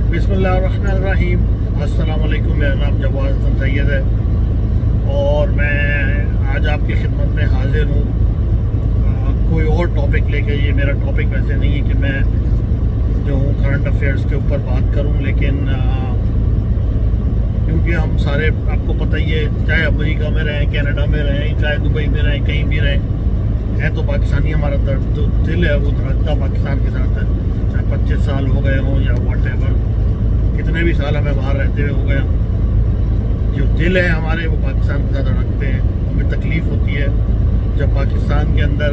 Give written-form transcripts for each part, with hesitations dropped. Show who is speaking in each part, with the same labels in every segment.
Speaker 1: बिस्मिल्लाहिर्रहमानिर्रहीम। अस्सलाम वालेकुम। मेरा नाम जवाद हसन सैयद है और मैं आज आपकी खिदमत में हाजिर हूँ कोई और टॉपिक लेके। ये मेरा टॉपिक वैसे नहीं है कि मैं जो हूँ करंट अफेयर्स के ऊपर बात करूँ, लेकिन क्योंकि हम सारे आपको पता ही है, चाहे अमेरिका में रहें, कनाडा में रहें, चाहे दुबई में रहें, कहीं भी रहें, है तो पाकिस्तानी। हमारा दर्द जो दिल है वो धड़कता पाकिस्तान के साथ है, चाहे 25 साल हो गए हों या वॉटेवर, कितने भी साल हमें बाहर रहते हुए हो गए हों, जो दिल है हमारे वो पाकिस्तान के साथ धड़कते हैं। हमें तकलीफ़ होती है जब पाकिस्तान के अंदर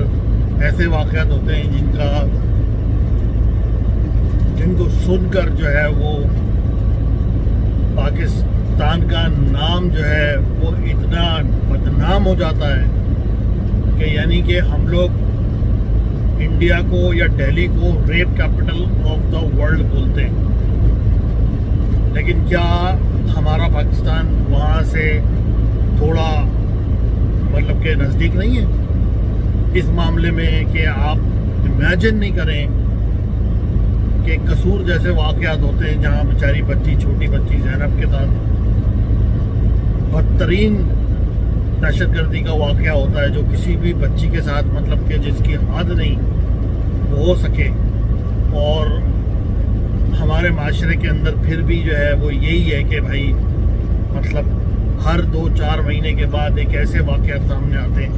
Speaker 1: ऐसे वाक़यात होते हैं जिनको सुनकर जो है वो पाकिस्तान का नाम जो है वो इतना बदनाम हो जाता है कि यानी कि हम लोग इंडिया को या दिल्ली को rape capital of the world बोलते हैं, लेकिन क्या हमारा पाकिस्तान वहाँ से थोड़ा मतलब के नज़दीक नहीं है इस मामले में कि आप इमेजिन नहीं करें कि कसूर जैसे वाक़यात होते हैं जहाँ बेचारी बच्ची, छोटी बच्ची ज़ैनब के साथ बदतरीन दहशतगर्दी का वाक़या होता है, जो किसी भी बच्ची के साथ मतलब कि जिसकी हद नहीं हो सके। और हमारे माशरे के अंदर फिर भी जो है वो यही है कि भाई मतलब हर 2-4 महीने के बाद एक ऐसे वाक़यात सामने आते हैं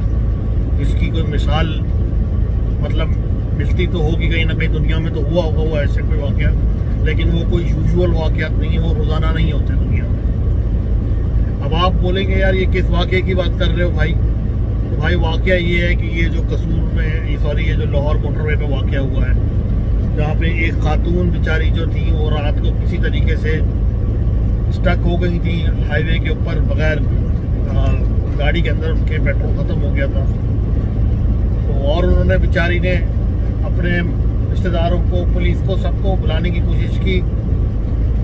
Speaker 1: जिसकी कोई मिसाल मतलब मिलती तो होगी कहीं ना कहीं दुनिया में, तो हुआ ऐसे कोई वाक़या, लेकिन वो कोई यूजुअल वाक़यात नहीं है, वो रोज़ाना नहीं होते दुनिया में। अब आप बोलेंगे यार ये किस वाक़े की बात कर रहे हो भाई? तो भाई वाक़या ये है कि ये जो कसूर में ये जो लाहौर मोटरवे पे वाक़या हुआ है, जहाँ पे एक खातून बेचारी जो थी वो रात को किसी तरीके से स्टक हो गई थी हाईवे के ऊपर, बगैर गाड़ी के अंदर उनके पेट्रोल ख़त्म हो गया था। तो और उन्होंने बेचारी ने अपने रिश्तेदारों को, पुलिस को, सबको बुलाने की कोशिश की,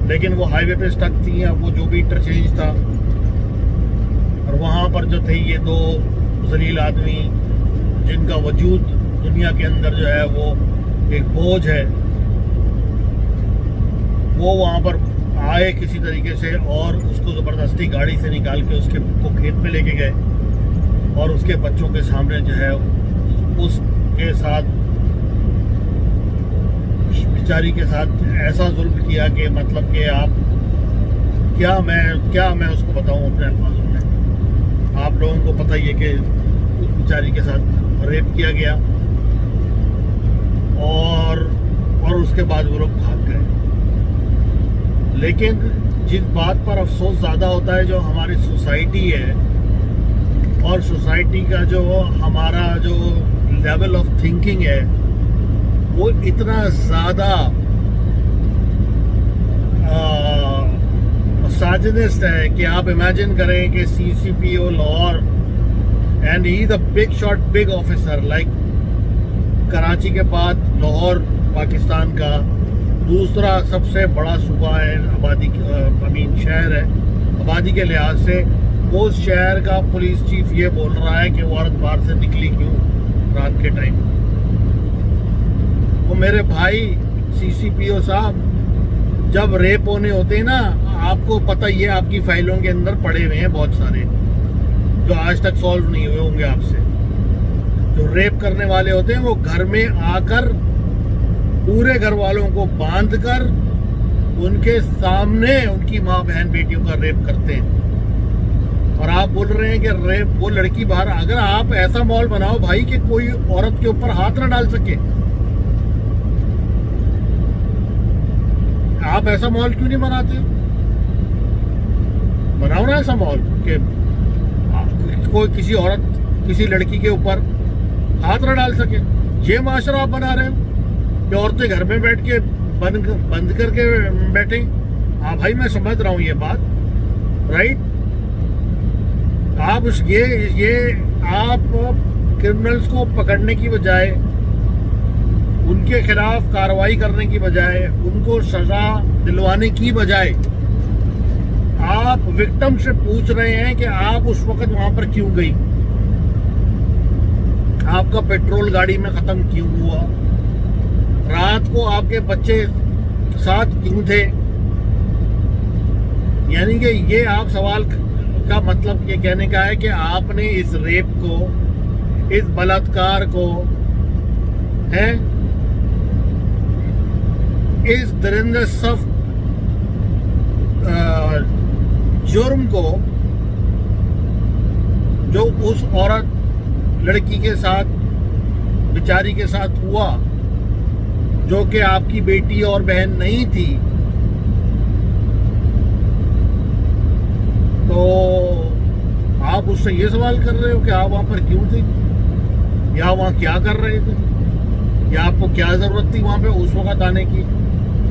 Speaker 1: लेकिन वो हाईवे पे स्टक थी। अब वो जो भी इंटरचेंज था और वहाँ पर जो थे ये 2 जलील आदमी जिनका वजूद दुनिया के अंदर जो है वो एक बोझ है, वो वहाँ पर आए किसी तरीके से और उसको ज़बरदस्ती गाड़ी से निकाल के उसके को खेत में लेके गए और उसके बच्चों के सामने जो है उसके साथ बेचारी के साथ ऐसा जुल्म किया कि मतलब कि आप क्या मैं उसको बताऊं अपने अल्फाजों में। आप लोगों को पता ही है कि उस बेचारी के साथ रेप किया गया और उसके बाद वो लोग भाग गए। लेकिन जिस बात पर अफसोस ज़्यादा होता है, जो हमारी सोसाइटी है और सोसाइटी का जो हमारा जो लेवल ऑफ थिंकिंग है वो इतना ज़्यादा मिसोजिनिस्ट है कि आप इमेजिन करें कि CCPO Lahore and he is a big shot big officer, like Karachi के बाद लाहौर पाकिस्तान का दूसरा सबसे बड़ा सूबा है, आबादी शहर है आबादी के लिहाज से। उस शहर का पुलिस चीफ ये बोल रहा है कि वो औरत बाहर से निकली क्यों रात के टाइम। वो मेरे भाई CCPO साहब, जब रेप होने होते हैं ना, आपको पता ही है, आपकी फाइलों के अंदर पड़े हुए हैं बहुत सारे जो आज तक सॉल्व नहीं हुए होंगे आपसे। जो रेप करने वाले होते हैं वो घर में आकर पूरे घर वालों को बांधकर उनके सामने उनकी माँ, बहन, बेटियों का रेप करते हैं। और आप बोल रहे हैं कि रेप वो लड़की बाहर, अगर आप ऐसा माहौल बनाओ भाई कि कोई औरत के ऊपर हाथ ना डाल सके, आप ऐसा माहौल क्यों नहीं बनाते? बनाओ ना ऐसा माहौल कि कोई किसी औरत, किसी लड़की के ऊपर हाथ ना डाल सके। ये माशरा आप बना रहे हो कि औरतें घर में बैठ के बंद करके बैठे। हाँ भाई, मैं समझ रहा हूँ ये बात, राइट। आप आप क्रिमिनल्स को पकड़ने की बजाय, उनके खिलाफ कार्रवाई करने की बजाय, उनको सजा दिलवाने की बजाय आप विक्टिम से पूछ रहे हैं कि आप उस वक्त वहां पर क्यों गई, आपका पेट्रोल गाड़ी में खत्म क्यों हुआ, रात को आपके बच्चे साथ क्यों थे, यानी कि ये आप सवाल का मतलब ये कहने का है कि आपने इस रेप को, इस बलात्कार को, है इस दरिंदे सख्त जुर्म को जो उस औरत लड़की के साथ, बेचारी के साथ हुआ, जो कि आपकी बेटी और बहन नहीं थी, तो आप उससे ये सवाल कर रहे हो कि आप वहां पर क्यों थे, या वहां क्या कर रहे थे, या आपको क्या जरूरत थी वहां पे उस वक्त आने की।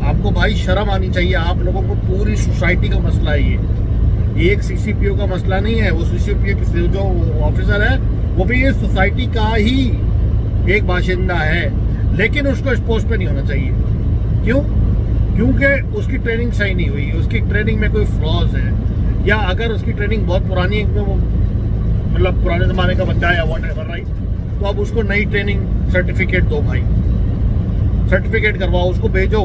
Speaker 1: आपको भाई शर्म आनी चाहिए। आप लोगों को पूरी सोसाइटी का मसला है ये एक सीसीपीओ का मसला नहीं है। वो सीसीपीओ जो ऑफिसर है वो भी इस सोसाइटी का ही एक बाशिंदा है, लेकिन उसको इस पोस्ट पे नहीं होना चाहिए। क्यों? क्योंकि उसकी ट्रेनिंग सही नहीं हुई, उसकी ट्रेनिंग में कोई फ्लॉज है, या अगर उसकी ट्रेनिंग बहुत पुरानी है, वो मतलब पुराने ज़माने का बंदा है या व्हाटएवर, राइट, तो अब उसको नई ट्रेनिंग सर्टिफिकेट दो भाई, सर्टिफिकेट करवाओ, उसको भेजो।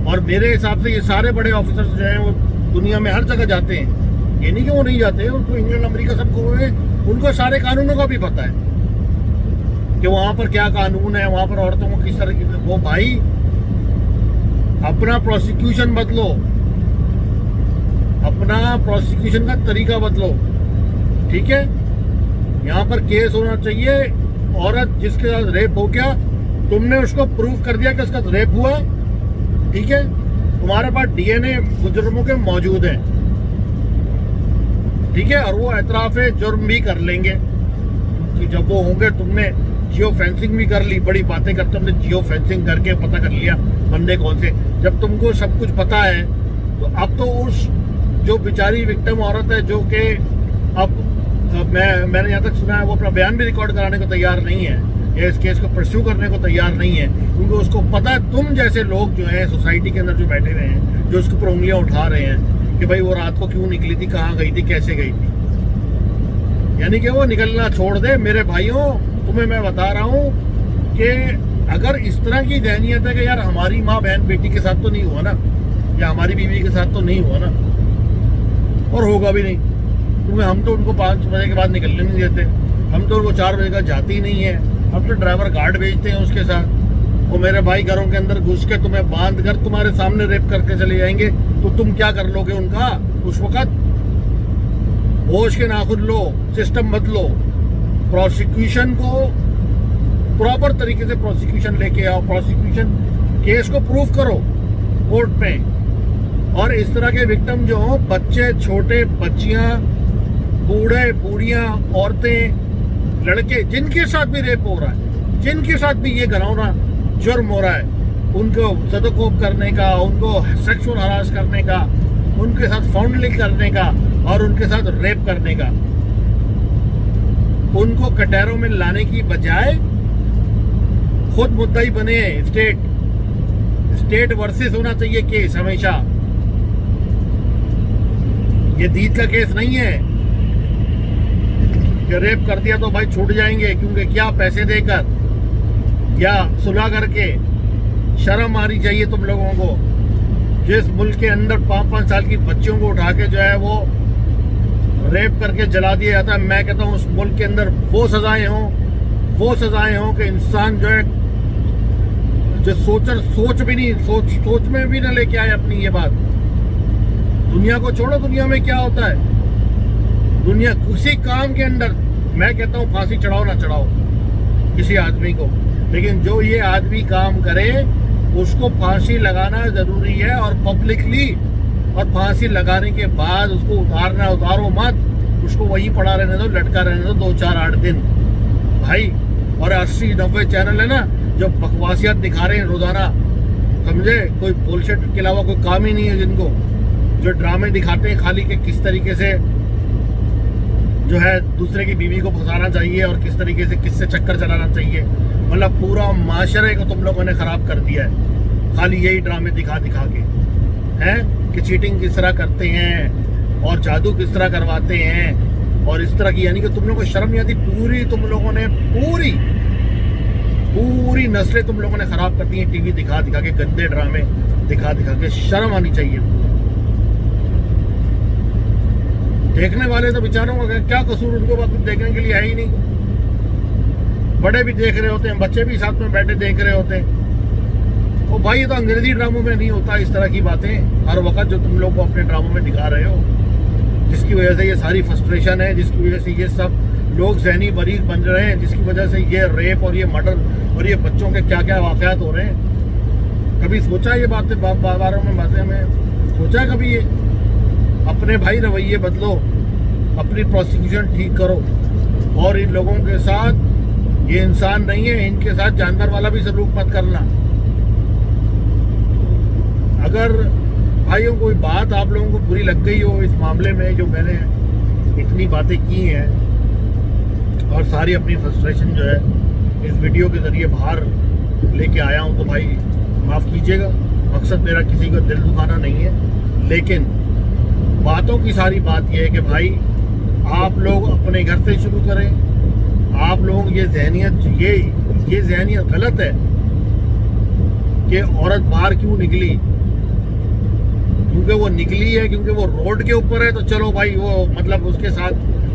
Speaker 1: और मेरे हिसाब से ये सारे बड़े ऑफिसर्स जो हैं वो दुनिया में हर जगह जाते हैं, ये नहीं कि वो नहीं जाते हैं, उनको इंग्लैंड अमेरिका सब घूमे, उनको सारे कानूनों का भी पता है कि वहां पर क्या कानून है, वहां पर औरतों को किस तरह की। वो भाई अपना प्रोसिक्यूशन बदलो, अपना प्रोसिक्यूशन का तरीका बदलो, ठीक है। यहाँ पर केस होना चाहिए, औरत जिसके साथ रेप हो गया, तुमने उसको प्रूव कर दिया कि उसका रेप हुआ, ठीक है, तुम्हारे पास डीएनए मुजरिमों के मौजूद हैं, ठीक है, और वो एतराफ़ जुर्म भी कर लेंगे कि जब वो होंगे। तुमने जियो फेंसिंग भी कर ली, बड़ी बातें करते, हमने जियो फेंसिंग करके पता कर लिया बंदे कौन से। जब तुमको सब कुछ पता है तो अब तो उस जो बेचारी विक्टिम औरत है, जो कि अब मैंने यहाँ तक सुना है वो अपना बयान भी रिकॉर्ड कराने को तैयार नहीं है, या इस केस को परस्यू करने को तैयार नहीं है, क्योंकि उसको पता है तुम जैसे लोग जो हैं सोसाइटी के अंदर जो बैठे हुए हैं, जो उसके ऊपर उंगलियां उठा रहे हैं कि भाई वो रात को क्यों निकली थी, कहाँ गई थी, कैसे गई थी। यानी कि वो निकलना छोड़ दे। मेरे भाइयों, तुम्हें मैं बता रहा हूँ कि अगर इस तरह की ज़हनियत है कि यार हमारी माँ बहन बेटी के साथ तो नहीं हुआ ना, या हमारी बीवी के साथ तो नहीं हुआ ना, और होगा भी नहीं, क्योंकि हम तो उनको 5 बजे के बाद निकलने नहीं देते, हम तो उनको 4 बजे का जाती ही नहीं है, हम तो ड्राइवर गार्ड भेजते हैं उसके साथ। वो मेरे भाई घरों के अंदर घुस के तुम्हें बांध कर तुम्हारे सामने रेप करके चले जाएंगे, तो तुम क्या कर लोगे उनका उस वक्त? होश के नाखुन लो, सिस्टम बदलो, प्रोसिक्यूशन को प्रॉपर तरीके से प्रोसिक्यूशन लेके आओ, प्रोसिक्यूशन केस को प्रूव करो कोर्ट में। और इस तरह के विक्टिम जो हो, बच्चे, छोटे बच्चियां, बूढ़े बूढ़ियां, औरतें, लड़के, जिनके साथ भी रेप हो रहा है, जिनके साथ भी ये घिनौना जुर्म हो रहा है, उनको सदकोप करने का, उनको सेक्सुअल हरास करने का, उनके साथ फाउंडलिंग करने का और उनके साथ रेप करने का, उनको कटहरों में लाने की बजाय खुद मुद्दाई बने। स्टेट वर्सेस होना चाहिए केस हमेशा। ये दीद का केस नहीं है कि रेप कर दिया तो भाई छूट जाएंगे, क्योंकि क्या पैसे देकर या सुलह करके। शर्म आनी चाहिए तुम लोगों को। जिस मुल्क के अंदर 5-5 साल की बच्चियों को उठा के जो है वो रेप करके जला दिया जाता है, मैं कहता हूँ उस मुल्क के अंदर वो सजाएं हों कि इंसान जो है जो सोच में भी ना लेके आए अपनी ये बात। दुनिया को छोड़ो, दुनिया में क्या होता है, दुनिया उसी काम के अंदर, मैं कहता हूँ फांसी चढ़ाओ ना चढ़ाओ किसी आदमी को, लेकिन जो ये आदमी काम करे उसको फांसी लगाना जरूरी है, और पब्लिकली। और फांसी लगाने के बाद उसको उतारो मत, उसको वहीं पड़ा रहने दो, लटका रहने दो 2-4-8 दिन भाई। और 80-90 चैनल है ना जो बकवासियत दिखा रहे हैं रोजाना, समझे, कोई बुलशिट के अलावा कोई काम ही नहीं है जिनको, जो ड्रामे दिखाते हैं खाली के किस तरीके से जो है दूसरे की बीवी को फंसाना चाहिए और किस तरीके से किससे चक्कर चलाना चाहिए। मतलब पूरा माशरे को तुम लोगों ने खराब कर दिया है, खाली यही ड्रामे दिखा के हैं कि चीटिंग किस तरह करते हैं और जादू किस तरह करवाते हैं और इस तरह की। यानी कि तुम लोगों को शर्म नहीं आती? पूरी तुम लोगों ने पूरी नस्लें तुम लोगों ने खराब कर दी हैं टीवी दिखा के, गंदे ड्रामे दिखा के। शर्म आनी चाहिए। देखने वाले तो बेचारों का क्या कसूर, उनको बात कुछ देखने के लिए है ही नहीं। बड़े भी देख रहे होते हैं, बच्चे भी साथ में बैठे देख रहे होते हैं। तो भाई ये तो अंग्रेजी ड्रामों में नहीं होता इस तरह की बातें हर वक्त जो तुम लोग को अपने ड्रामों में दिखा रहे हो, जिसकी वजह से ये सारी फ्रस्ट्रेशन है, जिसकी वजह से ये सब लोग जहनी मरीज बन रहे हैं, जिसकी वजह से ये रेप और ये मर्डर और ये बच्चों के क्या क्या वाकयात हो रहे हैं। कभी सोचा ये बातें बारों में बातें में सोचा कभी ये? अपने भाई रवैये बदलो, अपनी प्रोसिक्यूशन ठीक करो, और इन लोगों के साथ ये इंसान नहीं है, इनके साथ जानवर वाला भी सलूक मत करना। अगर भाइयों कोई बात आप लोगों को बुरी लग गई हो इस मामले में, जो मैंने इतनी बातें की हैं और सारी अपनी फ्रस्ट्रेशन जो है इस वीडियो के ज़रिए बाहर लेके आया हूं, तो भाई माफ़ कीजिएगा। मकसद मेरा किसी का दिल दुखाना नहीं है, लेकिन बातों की सारी बात यह है कि भाई आप लोग अपने घर से शुरू करें। आप लोग ये जहनियत गलत है कि औरत बाहर क्यों निकली, क्योंकि वो निकली है, क्योंकि वो रोड के ऊपर है, तो चलो भाई वो मतलब उसके साथ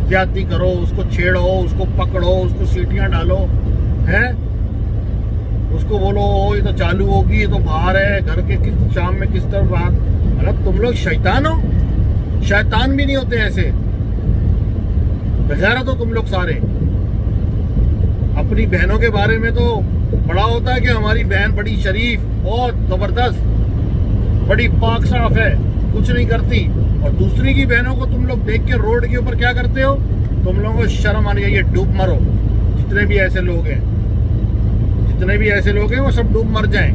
Speaker 1: ज्यादती करो, उसको छेड़ो, उसको पकड़ो, उसको सीटियां डालो, हैं, उसको बोलो ये तो चालू होगी, ये तो बाहर है, घर के किस शाम में किस तरफ बाहर। मतलब तुम लोग शैतान हो? शैतान भी नहीं होते ऐसे, बेचारा तो तुम लोग सारे। अपनी बहनों के बारे में तो बड़ा होता है कि हमारी बहन बड़ी शरीफ, बहुत जबरदस्त, बड़ी पाक साफ है, कुछ नहीं करती, और दूसरी की बहनों को तुम लोग देख के रोड के ऊपर क्या करते हो? तुम लोगों को शर्म आनी चाहिए, डूब मरो। जितने भी ऐसे लोग हैं, वो सब डूब मर जाएं।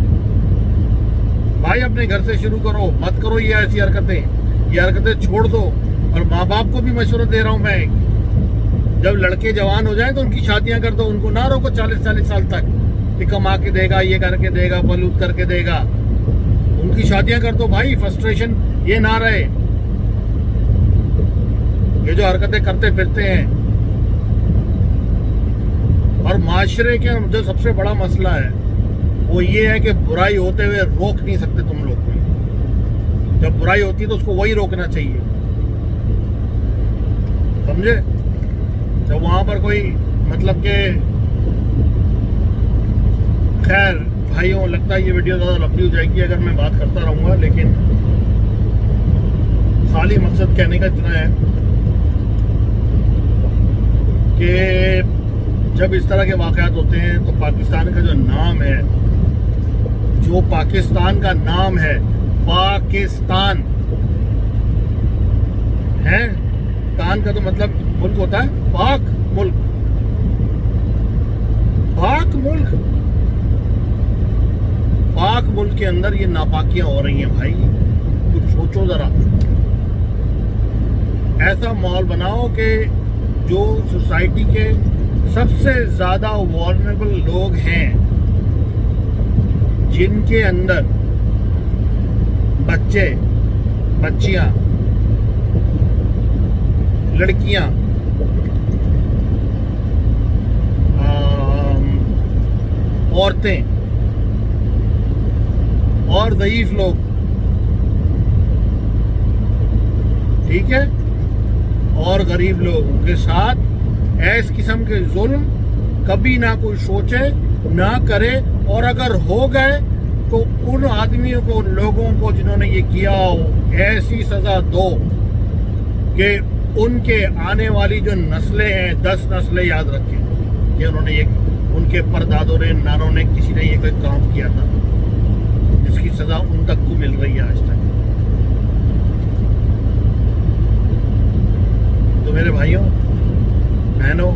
Speaker 1: भाई अपने घर से शुरू करो, मत करो ये ऐसी हरकतें छोड़ दो। और माँ बाप को भी मशवरा दे रहा हूँ मैं, जब लड़के जवान हो जाएं तो उनकी शादियां कर दो, उनको ना रोको 40-40 साल तक कि कमा के देगा, ये करके देगा, बलूत करके देगा। उनकी शादियां कर दो भाई, फ्रस्ट्रेशन ये ना रहे, ये जो हरकतें करते फिरते हैं। और माशरे के जो सबसे बड़ा मसला है वो ये है कि बुराई होते हुए रोक नहीं सकते तुम लोग को। जब बुराई होती है तो उसको वही रोकना चाहिए, समझे? जब वहां पर कोई मतलब के, खैर भाइयों लगता है ये वीडियो ज़्यादा लंबी हो जाएगी अगर मैं बात करता रहूँगा, लेकिन खाली मकसद कहने का इतना है कि जब इस तरह के वाक़यात होते हैं तो पाकिस्तान का जो नाम है, जो पाकिस्तान का नाम है, पाकिस्तान है, तान का तो मतलब मुल्क होता है, पाक मुल्क, पाक मुल्क, पाक मुल्क के अंदर ये नापाकियां हो रही हैं भाई। कुछ सोचो जरा, ऐसा माहौल बनाओ कि जो सोसाइटी के सबसे ज्यादा वल्नरेबल लोग हैं, जिनके अंदर बच्चे, बच्चियां, लड़कियां, औरतें और ज़ईफ लोग, ठीक है, और गरीब लोगों के साथ ऐस किस्म के जुल्म कभी ना कोई सोचे ना करे, और अगर हो गए तो उन आदमियों को, उन लोगों को जिन्होंने ये किया हो, ऐसी सजा दो कि उनके आने वाली जो नस्लें हैं, 10 नस्लें याद रखें कि उन्होंने ये, उनके परदादों ने, नानों ने, किसी ने ये कोई काम किया था जिसकी सजा उन तक को मिल रही है आज तक। तो मेरे भाइयों बहनों,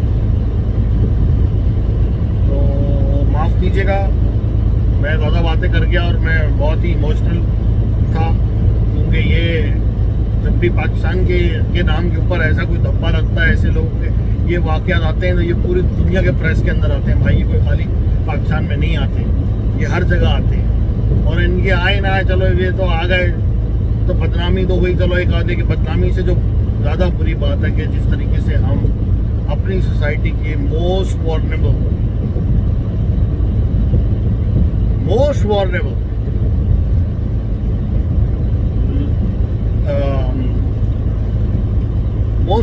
Speaker 1: तो माफ़ कीजिएगा मैं ज़्यादा बातें कर गया, और मैं बहुत ही इमोशनल था, क्योंकि ये जब भी पाकिस्तान के नाम के ऊपर ऐसा कोई धब्बा लगता है, ऐसे लोग ये वाक़यात आते हैं, तो ये पूरी दुनिया के प्रेस के अंदर आते हैं भाई। ये कोई खाली पाकिस्तान में नहीं आते, ये हर जगह आते हैं। और इनके आए ना आए, चलो ये तो आ गए तो बदनामी तो हुई, चलो एक आधे की बदनामी से जो ज़्यादा बुरी बात है कि जिस तरीके से हम अपनी सोसाइटी के मोस्ट वल्नरेबल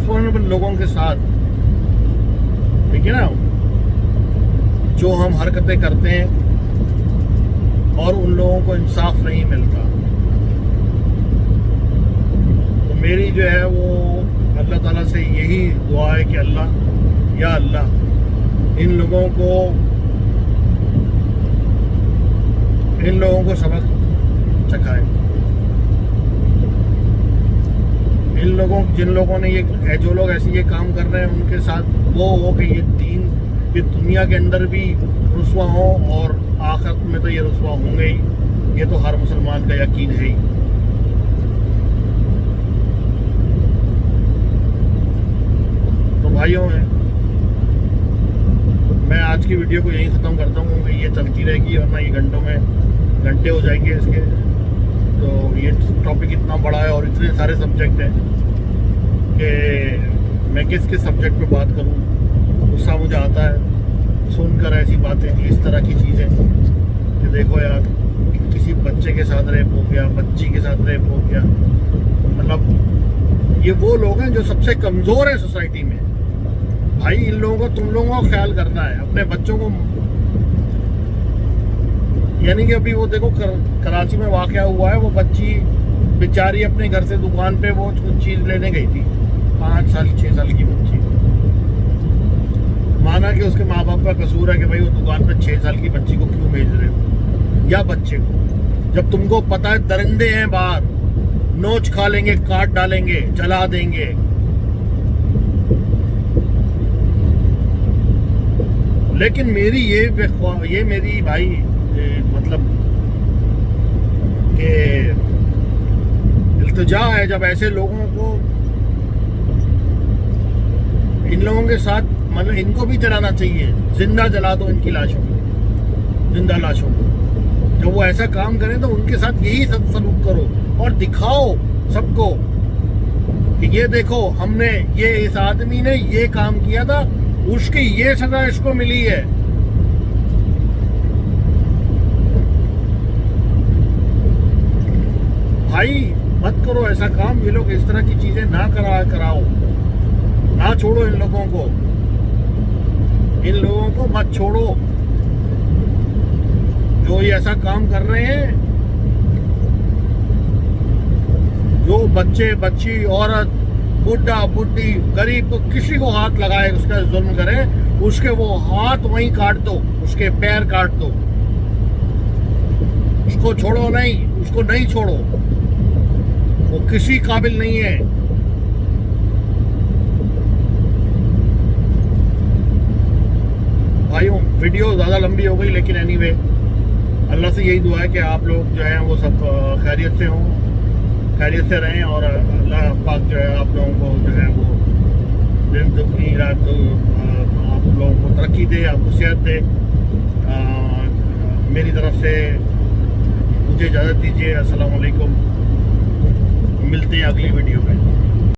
Speaker 1: रिस्पॉन्सिबल लोगों के साथ, ठीक है ना, जो हम हरकतें करते हैं और उन लोगों को इंसाफ नहीं मिलता। तो मेरी जो है वो अल्लाह ताला से यही दुआ है कि अल्लाह, या अल्लाह इन लोगों को सबक चखाए। जिन लोगों ने जो लोग ऐसे ये काम कर रहे हैं उनके साथ वो हो कि ये दुनिया के अंदर भी रुसवा हो और आखिरत में तो ये रुसवा होंगे ही। ये तो हर मुसलमान का यकीन है ही। तो भाइयों, मैं आज की वीडियो को यहीं ख़त्म करता हूँ कि ये चलती रहेगी और ना ये घंटे हो जाएंगे इसके। तो ये टॉपिक इतना बड़ा है और इतने सारे सब्जेक्ट हैं कि मैं किस सब्जेक्ट पे बात करूँ। गुस्सा मुझे आता है सुनकर ऐसी बातें, इस तरह की चीज़ें कि देखो यार, किसी बच्चे के साथ रेप हो गया, बच्ची के साथ रेप हो गया। मतलब ये वो लोग हैं जो सबसे कमज़ोर हैं सोसाइटी में। भाई इन लोगों को, तुम लोगों को ख्याल करना है अपने बच्चों को। यानी कि अभी वो देखो कराची में वाक़या हुआ है, वो बच्ची बेचारी अपने घर से दुकान पे वो कुछ चीज़ लेने गई थी, 5 साल 6 साल की बच्ची। माना कि उसके माँ बाप का कसूर है कि भाई वो दुकान पे 6 साल की बच्ची को क्यों भेज रहे हो, या बच्चे को, जब तुमको पता है दरिंदे हैं बाहर, नोच खा लेंगे, काट डालेंगे, जला देंगे। लेकिन मेरी ये मेरी भाई मतलब कि इल्तिजा है, जब ऐसे लोगों को, इन लोगों के साथ मतलब इनको भी जलाना चाहिए, जिंदा जला दो इनकी लाशों को, जिंदा लाशों को। जब वो ऐसा काम करें तो उनके साथ यही सलूक करो और दिखाओ सबको कि ये देखो, हमने इस आदमी ने ये काम किया था, उसकी ये सजा इसको मिली है। भाई मत करो ऐसा काम। ये लोग इस तरह की चीजें ना कराओ, ना छोड़ो इन लोगों को मत छोड़ो जो ये ऐसा काम कर रहे हैं। जो बच्चे, बच्ची, औरत, बुढ़ा, बुढ़ी, गरीब को किसी को हाथ लगाए, उसका जुल्म करे, उसके वो हाथ वहीं काट दो, उसके पैर काट दो, उसको छोड़ो नहीं, उसको नहीं छोड़ो, वो किसी काबिल नहीं है। भाइयों, वीडियो ज़्यादा लंबी हो गई, लेकिन एनीवे अल्लाह से यही दुआ है कि आप लोग जो हैं वो सब खैरियत से हों, खैरियत से रहें, और अल्लाह पाक जो है आप लोगों को जो है वो दिन दुगनी रात आप लोगों को तरक्की दे, आपको सेहत दे। मेरी तरफ से मुझे इजाज़त दीजिए। अस्सलाम वालेकुम। मिलते हैं अगली वीडियो में।